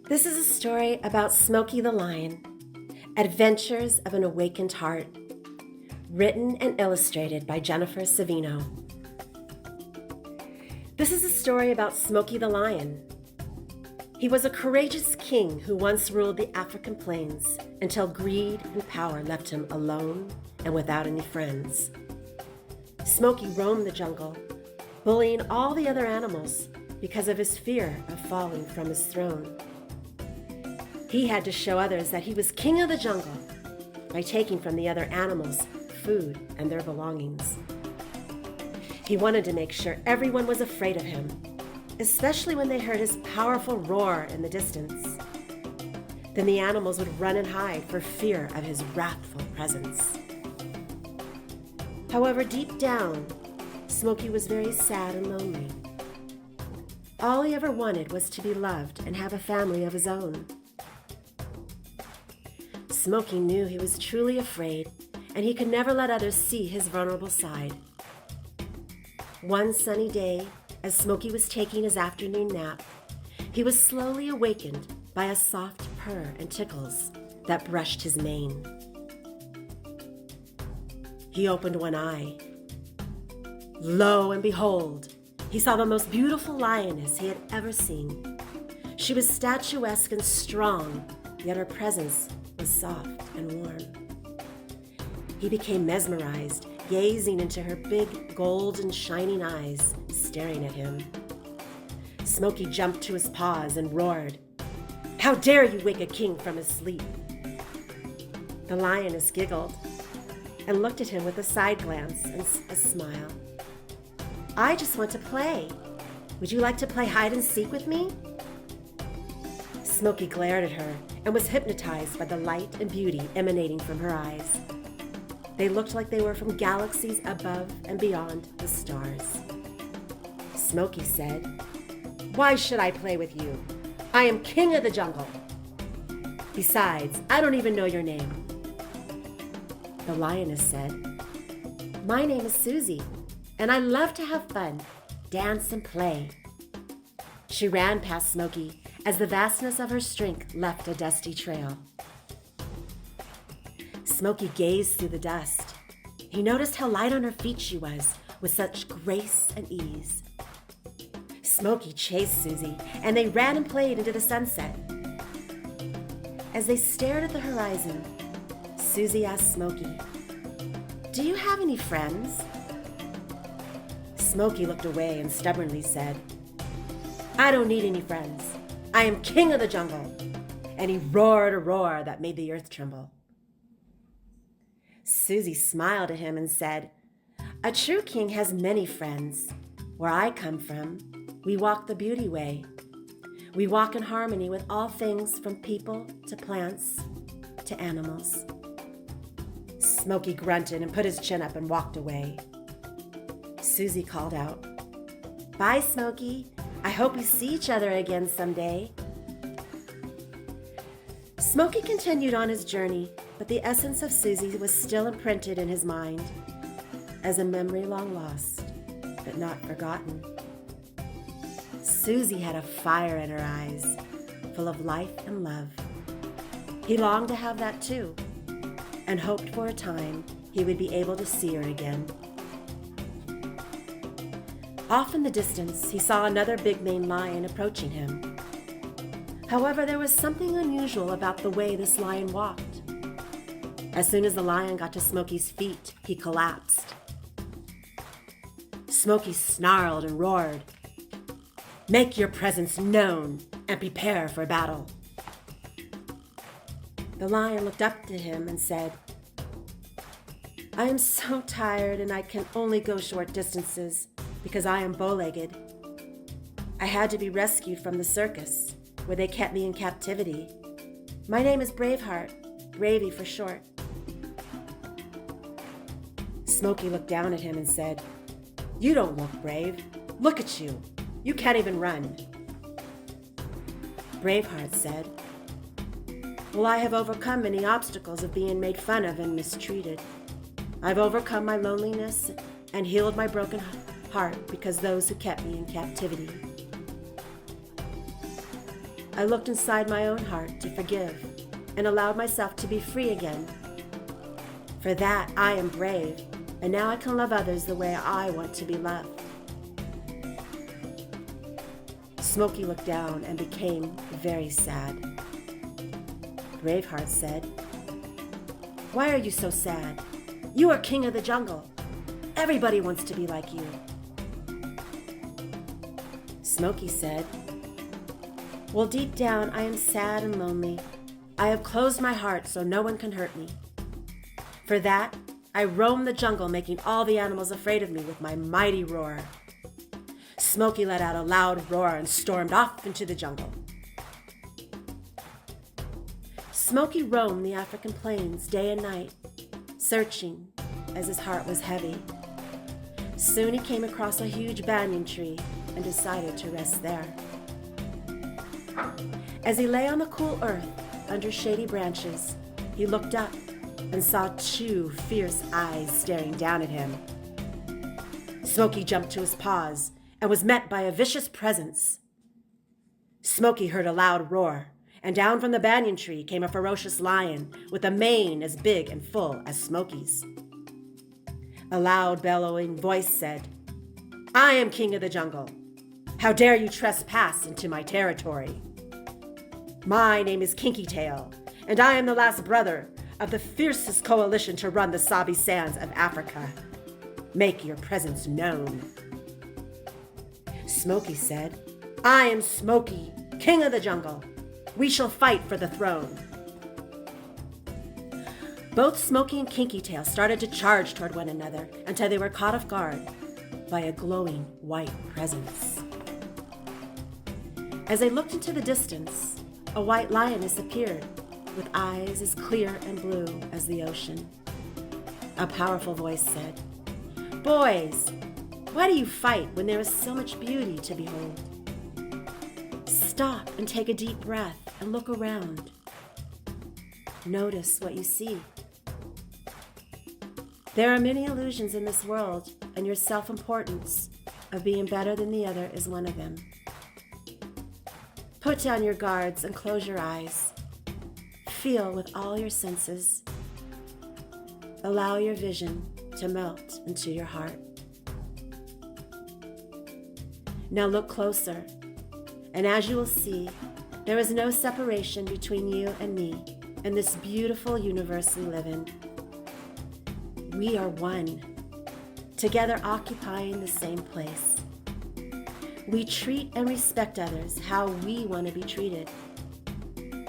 This is a story about Smokey the Lion, Adventures of an Awakened Heart, written and illustrated by Jennifer Savino. This is a story about Smokey the Lion. He was a courageous king who once ruled the African plains until greed and power left him alone and without any friends. Smokey roamed the jungle, bullying all the other animals because of his fear of falling from his throne. He had to show others that he was king of the jungle by taking from the other animals food and their belongings. He wanted to make sure everyone was afraid of him, especially when they heard his powerful roar in the distance. Then the animals would run and hide for fear of his wrathful presence. However, deep down, Smokey was very sad and lonely. All he ever wanted was to be loved and have a family of his own. Smokey knew he was truly afraid, and he could never let others see his vulnerable side. One sunny day, as Smokey was taking his afternoon nap, he was slowly awakened by a soft purr and tickles that brushed his mane. He opened one eye. Lo and behold, he saw the most beautiful lioness he had ever seen. She was statuesque and strong, yet her presence was soft and warm. He became mesmerized, gazing into her big, gold and shining eyes, staring at him. Smokey jumped to his paws and roared, "How dare you wake a king from his sleep?" The lioness giggled and looked at him with a side glance and a smile. "I just want to play. Would you like to play hide and seek with me?" Smokey glared at her and was hypnotized by the light and beauty emanating from her eyes. They looked like they were from galaxies above and beyond the stars. Smokey said, "Why should I play with you? I am king of the jungle. Besides, I don't even know your name." The lioness said, "My name is Susie, and I love to have fun, dance and play." She ran past Smokey as the vastness of her strength left a dusty trail. Smokey gazed through the dust. He noticed how light on her feet she was, with such grace and ease. Smokey chased Susie, and they ran and played into the sunset. As they stared at the horizon, Susie asked Smokey, "Do you have any friends?" Smokey looked away and stubbornly said, "I don't need any friends. I am king of the jungle." And he roared a roar that made the earth tremble. Susie smiled at him and said, "A true king has many friends. Where I come from, we walk the beauty way. We walk in harmony with all things from people to plants to animals." Smokey grunted and put his chin up and walked away. Susie called out, "Bye, Smokey. I hope we see each other again someday." Smokey continued on his journey, but the essence of Susie was still imprinted in his mind as a memory long lost, but not forgotten. Susie had a fire in her eyes, full of life and love. He longed to have that too, and hoped for a time he would be able to see her again. Off in the distance, he saw another big maned lion approaching him. However, there was something unusual about the way this lion walked. As soon as the lion got to Smokey's feet, he collapsed. Smokey snarled and roared, "Make your presence known and prepare for battle." The lion looked up to him and said, "I am so tired and I can only go short distances because I am bow-legged. I had to be rescued from the circus where they kept me in captivity. My name is Braveheart, Bravey for short." Smokey looked down at him and said, "You don't look brave. Look at you. You can't even run." Braveheart said, "Well, I have overcome many obstacles of being made fun of and mistreated. I've overcome my loneliness and healed my broken heart because those who kept me in captivity." I looked inside my own heart to forgive and allowed myself to be free again. For that, I am brave, and now I can love others the way I want to be loved. Smokey looked down and became very sad. Braveheart said, "Why are you so sad? You are king of the jungle. Everybody wants to be like you." Smokey said, "Well, deep down, I am sad and lonely. I have closed my heart so no one can hurt me. For that, I roam the jungle, making all the animals afraid of me with my mighty roar." Smokey let out a loud roar and stormed off into the jungle. Smokey roamed the African plains day and night, searching as his heart was heavy. Soon he came across a huge banyan tree and decided to rest there. As he lay on the cool earth under shady branches, he looked up and saw two fierce eyes staring down at him. Smokey jumped to his paws and was met by a vicious presence. Smokey heard a loud roar, and down from the banyan tree came a ferocious lion with a mane as big and full as Smokey's. A loud, bellowing voice said, "I am king of the jungle. How dare you trespass into my territory? My name is Kinky Tail, and I am the last brother of the fiercest coalition to run the Sabi sands of Africa. Make your presence known." Smokey said, "I am Smokey, king of the jungle. We shall fight for the throne." Both Smokey and Kinky Tail started to charge toward one another until they were caught off guard by a glowing white presence. As they looked into the distance, a white lioness appeared with eyes as clear and blue as the ocean. A powerful voice said, "Boys, why do you fight when there is so much beauty to behold? Stop and take a deep breath and look around. Notice what you see. There are many illusions in this world, and your self-importance of being better than the other is one of them. Put down your guards and close your eyes. Feel with all your senses. Allow your vision to melt into your heart. Now look closer, and as you will see, there is no separation between you and me and this beautiful universe we live in. We are one, together occupying the same place. We treat and respect others how we want to be treated.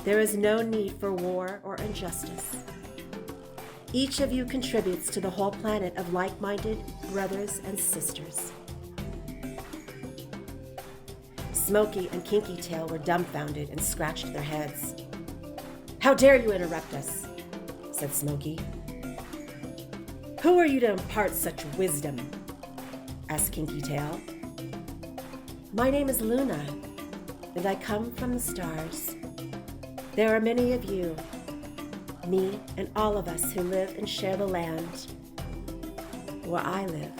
There is no need for war or injustice. Each of you contributes to the whole planet of like-minded brothers and sisters." Smokey and Kinky Tail were dumbfounded and scratched their heads. "How dare you interrupt us?" said Smokey. "Who are you to impart such wisdom?" asked Kinky Tail. "My name is Luna, and I come from the stars. There are many of you, me and all of us who live and share the land where I live.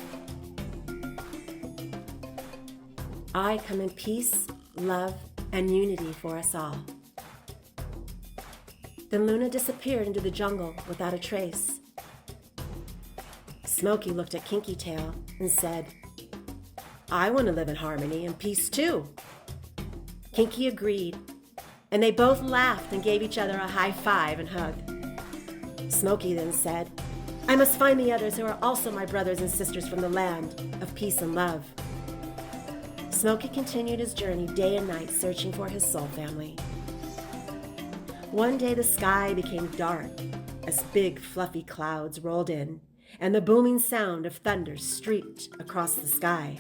I come in peace, love, and unity for us all." Then Luna disappeared into the jungle without a trace. Smokey looked at Kinky Tail and said, "I want to live in harmony and peace too." Kinky agreed, and they both laughed and gave each other a high five and hug. Smokey then said, "I must find the others who are also my brothers and sisters from the land of peace and love." Smokey continued his journey day and night searching for his soul family. One day the sky became dark as big fluffy clouds rolled in and the booming sound of thunder streaked across the sky.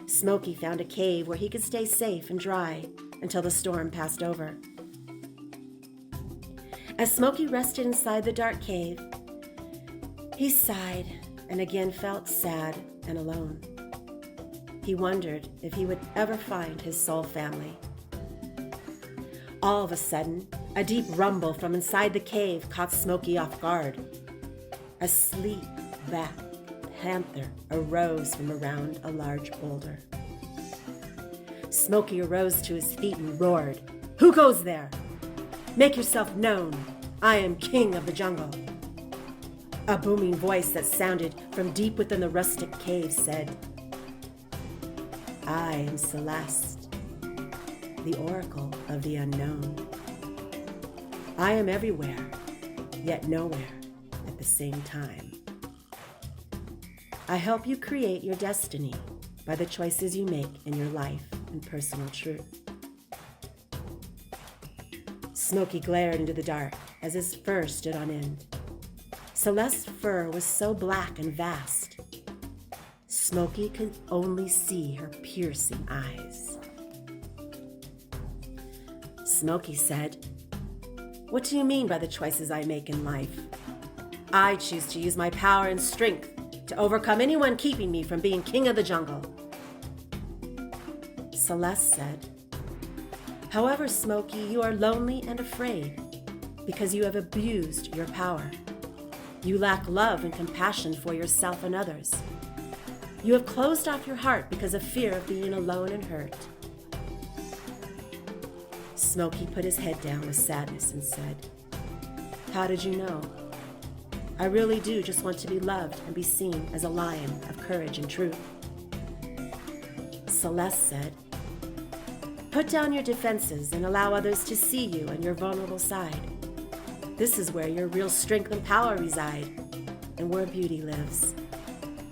Smokey found a cave where he could stay safe and dry until the storm passed over. As Smokey rested inside the dark cave, he sighed and again felt sad and alone. He wondered if he would ever find his soul family. All of a sudden, a deep rumble from inside the cave caught Smokey off guard. A sleek black panther arose from around a large boulder. Smokey arose to his feet and roared, "Who goes there? Make yourself known. I am king of the jungle." A booming voice that sounded from deep within the rustic cave said, "I am Celeste, the oracle of the unknown. I am everywhere, yet nowhere at the same time. I help you create your destiny by the choices you make in your life and personal truth." Smokey glared into the dark as his fur stood on end. Celeste's fur was so black and vast, Smokey could only see her piercing eyes. Smokey said, "What do you mean by the choices I make in life? I choose to use my power and strength to overcome anyone keeping me from being king of the jungle." Celeste said, "However, Smokey, you are lonely and afraid because you have abused your power. You lack love and compassion for yourself and others. You have closed off your heart because of fear of being alone and hurt." Smokey put his head down with sadness and said, "How did you know? I really do just want to be loved and be seen as a lion of courage and truth." Celeste said, "Put down your defenses and allow others to see you and your vulnerable side. This is where your real strength and power reside, and where beauty lives.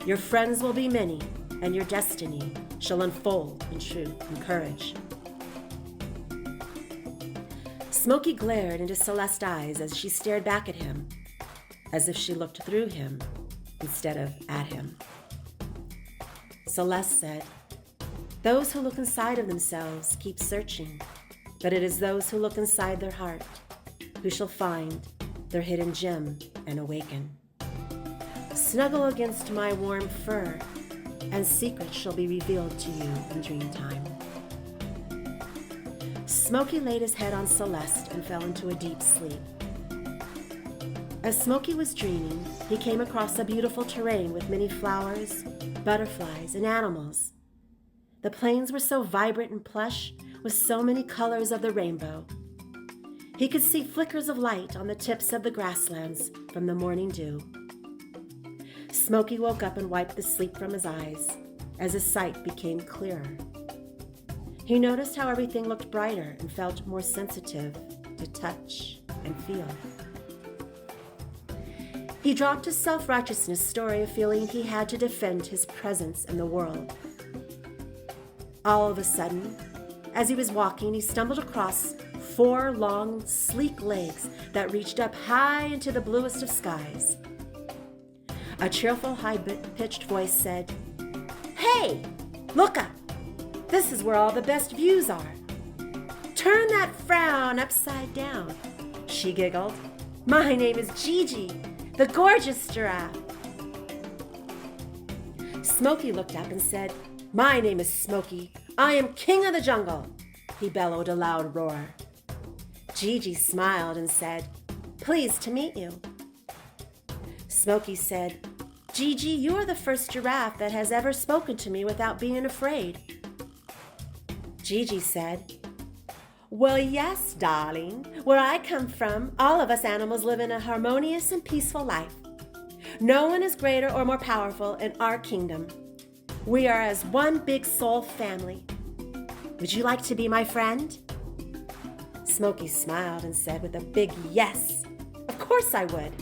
Your friends will be many, and your destiny shall unfold in truth and courage." Smokey glared into Celeste's eyes as she stared back at him, as if she looked through him instead of at him. Celeste said, "Those who look inside of themselves keep searching, but it is those who look inside their heart who shall find their hidden gem and awaken. Snuggle against my warm fur, and secrets shall be revealed to you in dream time." Smokey laid his head on Celeste and fell into a deep sleep. As Smokey was dreaming, he came across a beautiful terrain with many flowers, butterflies, and animals. The plains were so vibrant and plush, with so many colors of the rainbow. He could see flickers of light on the tips of the grasslands from the morning dew. Smokey woke up and wiped the sleep from his eyes as his sight became clearer. He noticed how everything looked brighter and felt more sensitive to touch and feel. He dropped his self-righteousness story of feeling he had to defend his presence in the world. All of a sudden, as he was walking, he stumbled across 4 long, sleek legs that reached up high into the bluest of skies. A cheerful, high-pitched voice said, "Hey, look up! This is where all the best views are. Turn that frown upside down." She giggled. "My name is Gigi, the gorgeous giraffe." Smokey looked up and said, "My name is Smokey. I am king of the jungle." He bellowed a loud roar. Gigi smiled and said, "Pleased to meet you." Smokey said, "Gigi, you are the first giraffe that has ever spoken to me without being afraid." Gigi said, "Well, yes, darling. Where I come from, all of us animals live in a harmonious and peaceful life. No one is greater or more powerful in our kingdom. We are as one big soul family. Would you like to be my friend?" Smokey smiled and said with a big yes, "Of course I would."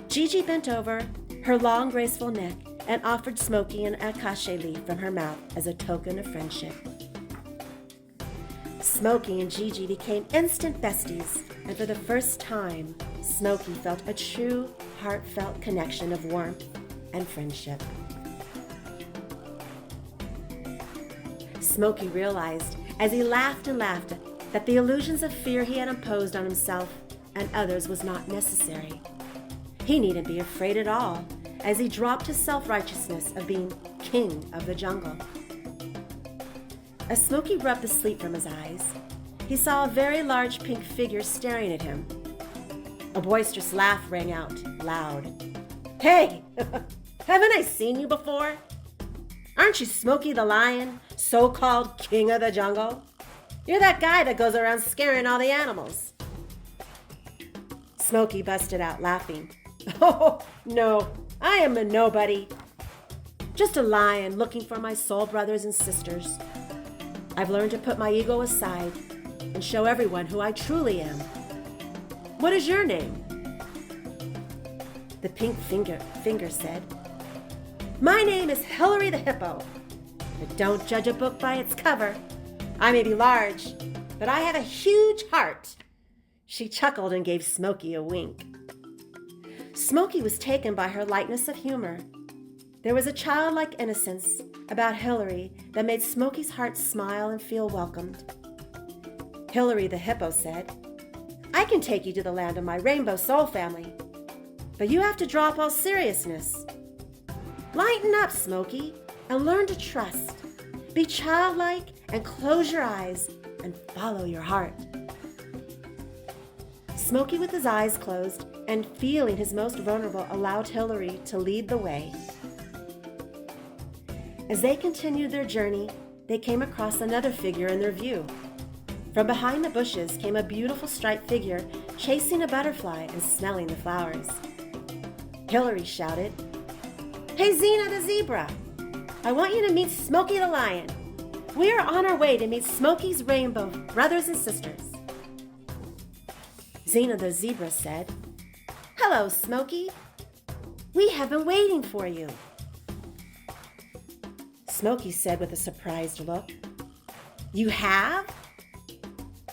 Gigi bent over her long, graceful neck and offered Smokey an acacia leaf from her mouth as a token of friendship. Smokey and Gigi became instant besties, and for the first time, Smokey felt a true, heartfelt connection of warmth and friendship. Smokey realized, as he laughed and laughed, that the illusions of fear he had imposed on himself and others was not necessary. He needn't be afraid at all, as he dropped his self-righteousness of being king of the jungle. As Smokey rubbed the sleep from his eyes, he saw a very large pink figure staring at him. A boisterous laugh rang out loud. "Hey, haven't I seen you before? Aren't you Smokey the Lion, so-called king of the jungle? You're that guy that goes around scaring all the animals. Smokey busted out laughing. Oh, no, I am a nobody. Just a lion looking for my soul brothers and sisters. I've learned to put my ego aside and show everyone who I truly am. What is your name? The pink finger said, My name is Hillary the Hippo. But don't judge a book by its cover. I may be large, but I have a huge heart. She chuckled and gave Smokey a wink. Smokey was taken by her lightness of humor. There was a childlike innocence about Hillary that made Smokey's heart smile and feel welcomed. Hillary the Hippo said, I can take you to the land of my rainbow soul family, but you have to drop all seriousness. Lighten up, Smokey, and learn to trust. Be childlike and close your eyes and follow your heart. Smokey, with his eyes closed and feeling his most vulnerable, allowed Hillary to lead the way. As they continued their journey, they came across another figure in their view. From behind the bushes came a beautiful striped figure chasing a butterfly and smelling the flowers. Hillary shouted, Hey, Zena the zebra! I want you to meet Smokey the Lion. We are on our way to meet Smokey's rainbow brothers and sisters. Zena the zebra said, Hello, Smokey. We have been waiting for you. Smokey said with a surprised look, You have?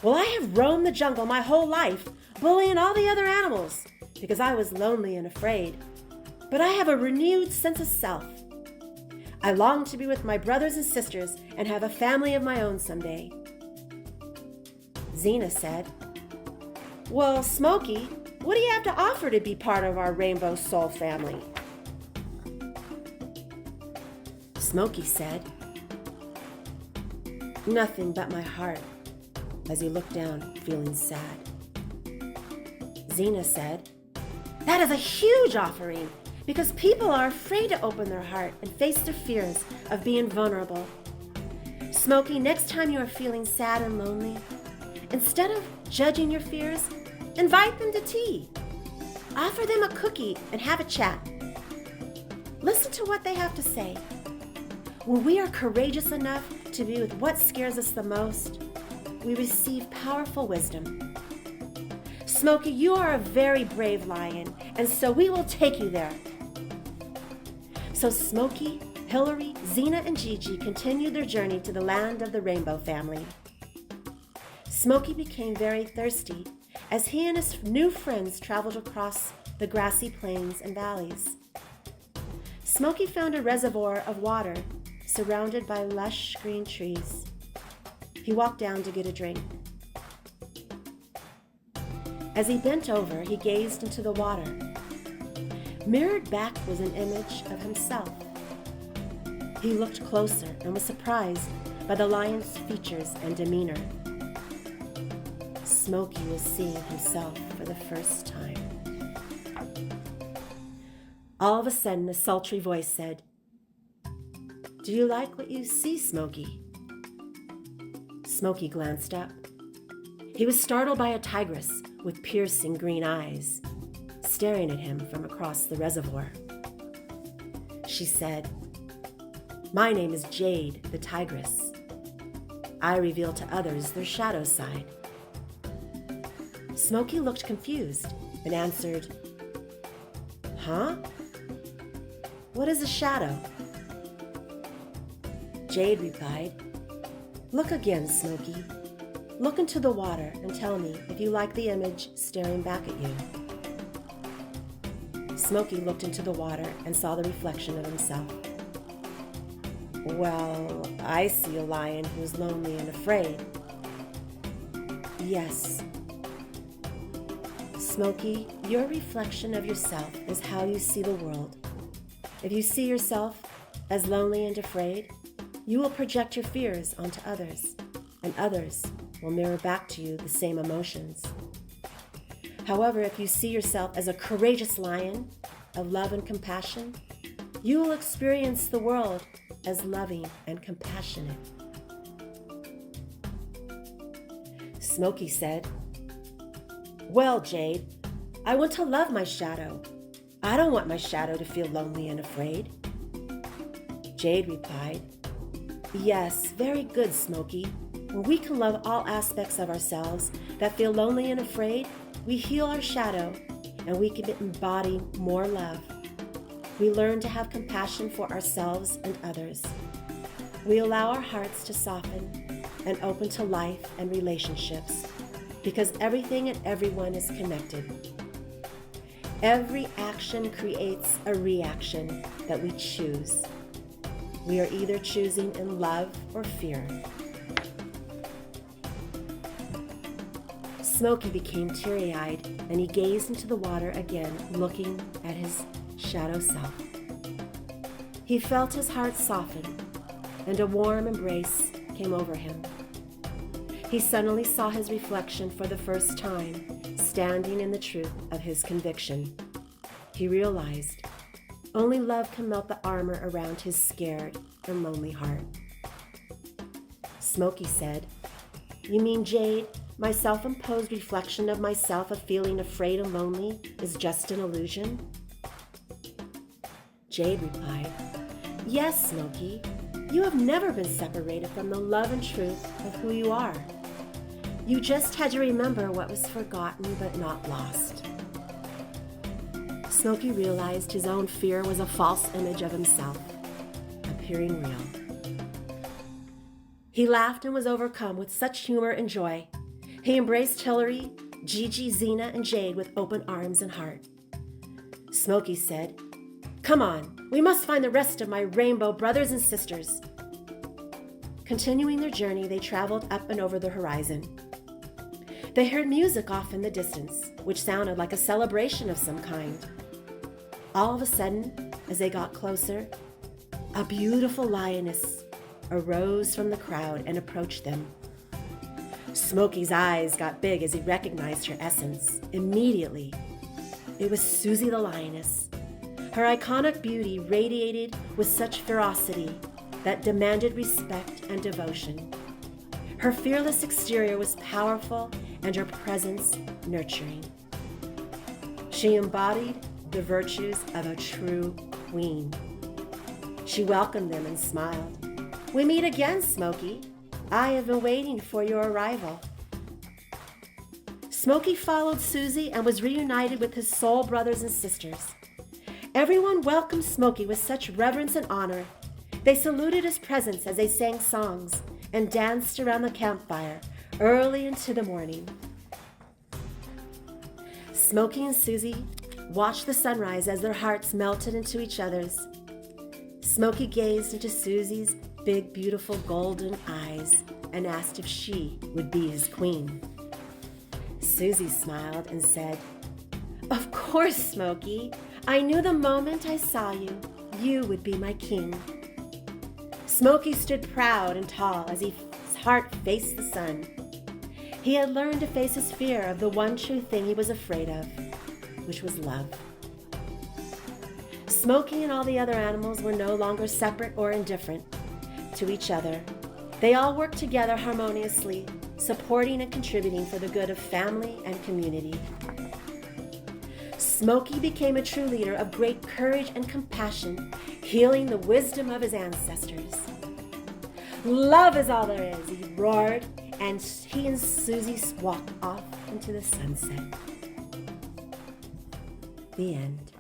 Well, I have roamed the jungle my whole life, bullying all the other animals, because I was lonely and afraid. But I have a renewed sense of self. I long to be with my brothers and sisters and have a family of my own someday. Zena said, Well, Smokey, what do you have to offer to be part of our rainbow soul family? Smokey said, Nothing but my heart, as he looked down, feeling sad. Zena said, That is a huge offering, because people are afraid to open their heart and face their fears of being vulnerable. Smokey, next time you are feeling sad and lonely, instead of judging your fears, invite them to tea. Offer them a cookie and have a chat. Listen to what they have to say. When we are courageous enough to be with what scares us the most, we receive powerful wisdom. Smokey, you are a very brave lion, and so we will take you there. So Smokey, Hillary, Zena, and Gigi continued their journey to the land of the rainbow family. Smokey became very thirsty as he and his new friends traveled across the grassy plains and valleys. Smokey found a reservoir of water surrounded by lush green trees. He walked down to get a drink. As he bent over, he gazed into the water. Mirrored back was an image of himself. He looked closer and was surprised by the lion's features and demeanor. Smokey was seeing himself for the first time. All of a sudden, a sultry voice said, Do you like what you see, Smokey? Smokey glanced up. He was startled by a tigress with piercing green eyes, staring at him from across the reservoir. She said, My name is Jade, the tigress. I reveal to others their shadow side. Smokey looked confused and answered, Huh? What is a shadow? Jade replied, Look again, Smokey. Look into the water and tell me if you like the image staring back at you. Smokey looked into the water and saw the reflection of himself. Well, I see a lion who is lonely and afraid. Yes. Smokey, your reflection of yourself is how you see the world. If you see yourself as lonely and afraid, you will project your fears onto others, and others will mirror back to you the same emotions. However, if you see yourself as a courageous lion of love and compassion, you will experience the world as loving and compassionate. Smokey said, "Well, Jade, I want to love my shadow. I don't want my shadow to feel lonely and afraid." Jade replied, "Yes, very good, Smokey. When we can love all aspects of ourselves that feel lonely and afraid, we heal our shadow and we can embody more love. We learn to have compassion for ourselves and others. We allow our hearts to soften and open to life and relationships because everything and everyone is connected. Every action creates a reaction that we choose. We are either choosing in love or fear." Smokey became teary-eyed and he gazed into the water again, looking at his shadow self. He felt his heart soften and a warm embrace came over him. He suddenly saw his reflection for the first time, standing in the truth of his conviction. He realized only love can melt the armor around his scared and lonely heart. Smokey said, "You mean, Jade, my self-imposed reflection of myself of feeling afraid and lonely is just an illusion?" Jade replied, "Yes, Smokey, you have never been separated from the love and truth of who you are. You just had to remember what was forgotten but not lost." Smokey realized his own fear was a false image of himself, appearing real. He laughed and was overcome with such humor and joy. He embraced Hillary, Gigi, Zena, and Jade with open arms and heart. Smokey said, "Come on, we must find the rest of my rainbow brothers and sisters." Continuing their journey, they traveled up and over the horizon. They heard music off in the distance, which sounded like a celebration of some kind. All of a sudden, as they got closer, a beautiful lioness arose from the crowd and approached them. Smokey's eyes got big as he recognized her essence. Immediately, it was Susie the lioness. Her iconic beauty radiated with such ferocity that demanded respect and devotion. Her fearless exterior was powerful and her presence nurturing. She embodied the virtues of a true queen. She welcomed them and smiled. "We meet again, Smokey. I have been waiting for your arrival." Smokey followed Susie and was reunited with his soul brothers and sisters. Everyone welcomed Smokey with such reverence and honor. They saluted his presence as they sang songs and danced around the campfire early into the morning. Smokey and Susie watched the sunrise as their hearts melted into each other's. Smokey gazed into Susie's big, beautiful golden eyes and asked if she would be his queen. Susie smiled and said, "Of course, Smokey. I knew the moment I saw you, you would be my king." Smokey stood proud and tall as his heart faced the sun. He had learned to face his fear of the one true thing he was afraid of, which was love. Smokey and all the other animals were no longer separate or indifferent to each other. They all worked together harmoniously, supporting and contributing for the good of family and community. Smokey became a true leader of great courage and compassion, healing the wisdom of his ancestors. "Love is all there is," he roared, and he and Susie walked off into the sunset. The end.